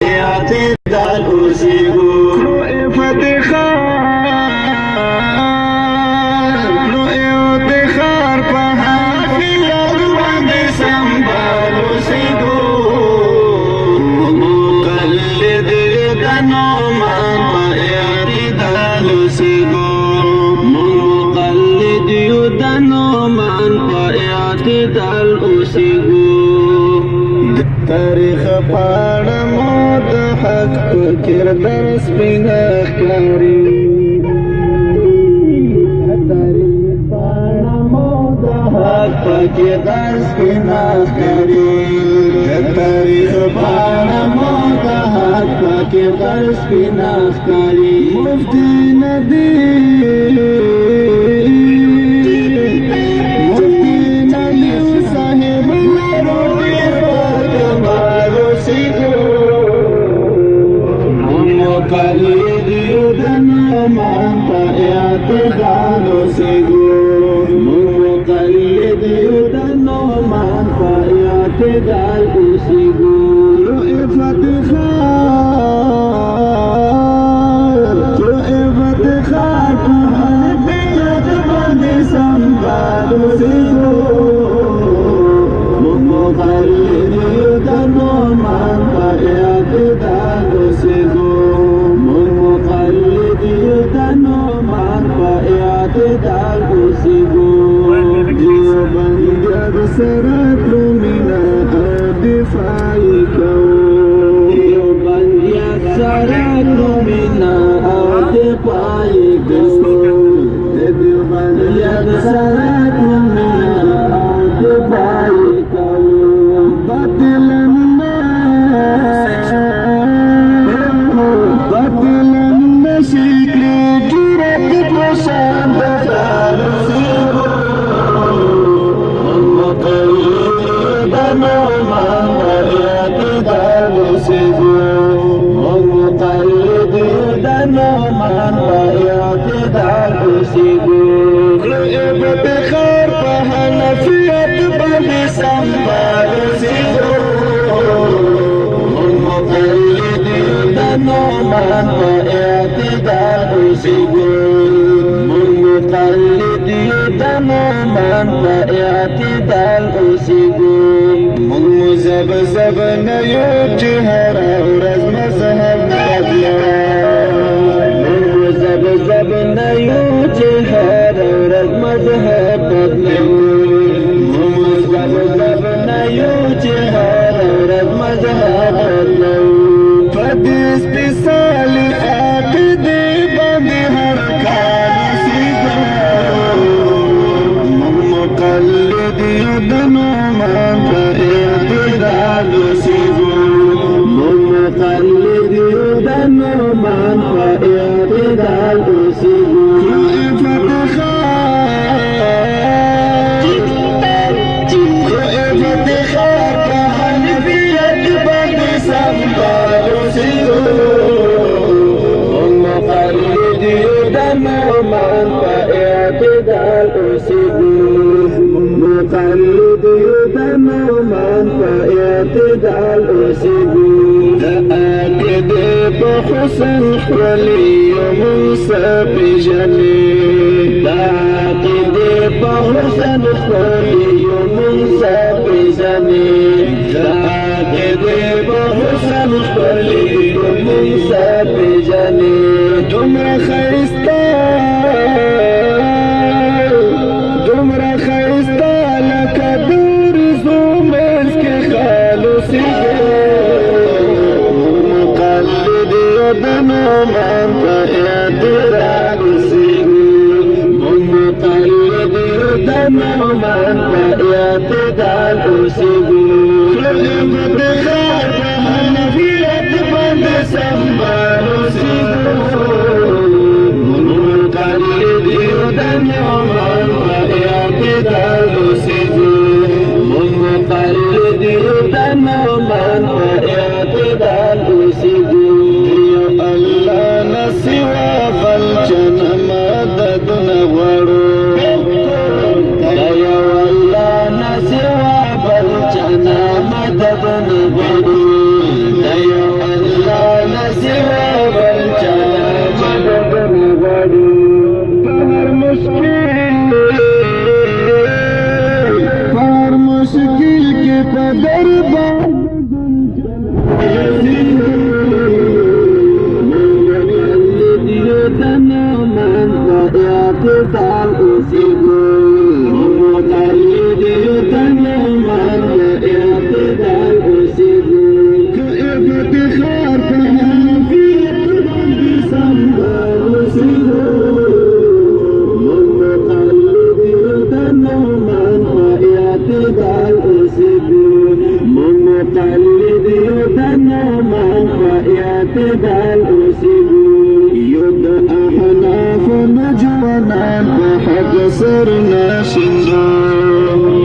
اعتدال اوسیگو کلو فتخار کلو افتخار پا حافظ باندې سنبال اوسیگو مقلد دنو من پا اعتدال اوسیگو مقلد دنو من پا اعتدال اوسیگو تاریخ پاڑا موت حق فکر درس پینا کاری تاریخ پاڑا موت حق فکر درس پینا کاری تاریخ پاڑا موت حق فکر درس پینا کاری مفتی ندی مقلد دنو من پا اعتدال اوسیگو مقلد دنو من پا اعتدال اوسیگو افتخار کهن بیت باندې سنبال اوسیگو مقلد دنو من پا اعتدال اوسیگو اعتدال اوسیگو دیوبند سرات رومینا دفاعی کو دیوبند سرات رومینا دفاعی کو دیوبند سرات رومینا دفاعی کو باطل نشکل جرأت پشان بدال اوسیگو مقلد دنو من پا اعتدال اوسیگو مقلد دنو من پا اعتدال اوسیگو افتخار پا حنفیت باندې سنبال اوسیگو مقلد دنو من پا اعتدال اوسیگو مقلد دنو من پا اعتدال اوسیگو مذبذب نیو چې هره ورځ مذهب بدلوو مذبذب نیو چې هره ورځ مذهب بدلوو مذبذب نیو چې هره ورځ مذهب بدلوو په دې سپېڅلې عقیدې باندې هر کال اوسیږو مقلد دنو من پا اعتدال اوسیگو مقلد دنو من پا اعتدال اوسیگو افتخار پا حنفیت باندې سنبال اوسیگو مقلد دنو من پا اعتدال اوسیگو مقلد دنو من پا اعتدال اوسیگو عقد پا حسن خلی و منصف جلی عقد پا حسن خلی و منصف جلی عقد پا حسن خلی و منصف جلی تمرا خیستا دنو من پا اعتدال اوسیگو مقلد دنو من پا اعتدال اوسیگو افتخار پا حنفیت باندې سنبال اوسیگو مقلد دنو من پا اعتدال اوسیگو مقلد دنو من پا اعتدال اوسیگو سوا بل چن مدد نغړو دایو الله نسوا بل چن مدد نغړو دایو اعتدال أسيبو يد أحناف نجوانا وحق سرنا شندو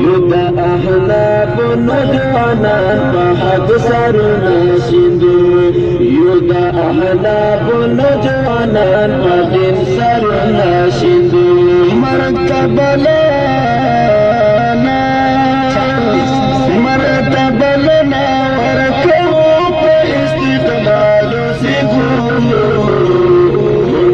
يد أحناف نجوانا وحق سرنا شندو يد أحناف نجوانا وحق سرنا شندو مركب لنا مرتب لنا وركبوا باستقبال سجون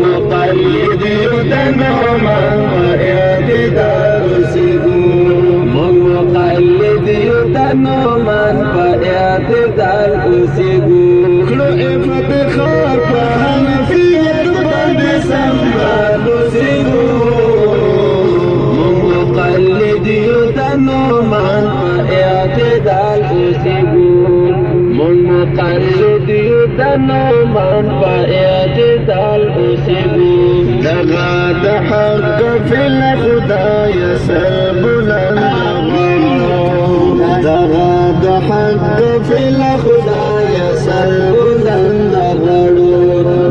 مقلد يدنهما واعتدال سجون مقلد يدنهما واعتدال سجون خلق فتخار فهنفية بعد سنبال سجون مقلد يدنهما اعتدال أسيبون مقلد يدنهما واعتدال أسيبون لغاد حق في الخدا يسلب لنا لغاد حق في الخدا يسلب لنا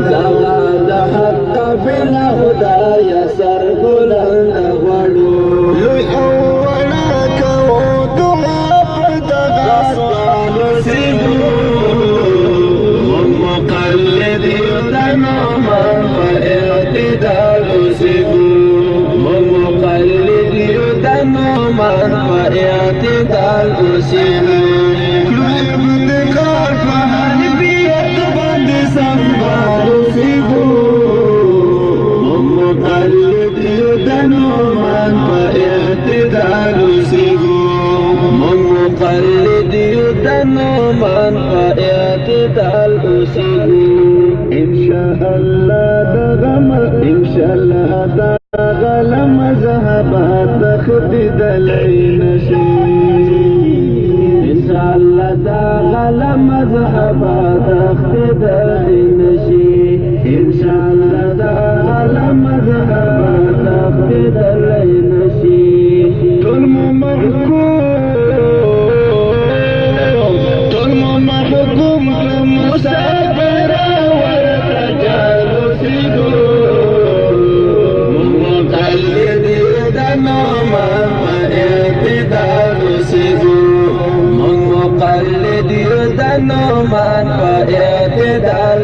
لغاد حق في الخدا يسلب لنا مقلد يدنهما واعتدال أسيبون مقلد يدنهما واعتدال أسيبون كل ابتكار فهنفية بعد سنبال أسيبون مقلد يدنهما واعتدال أسيبون مقلد يدنهما واعتدال أسيبون إن شاء الله دغم إن شاء الله دغلم ذهبت تخدد العين شيء إن شاء الله دغلم ذهبت تخدد العين شيء إن شاء الله دغلم ذهبت تخدد العين شيء ظلم محكوم مسافرة والرجال سجون مقلد يدنهما واعتدال سجون مقلد يدنهما واعتدال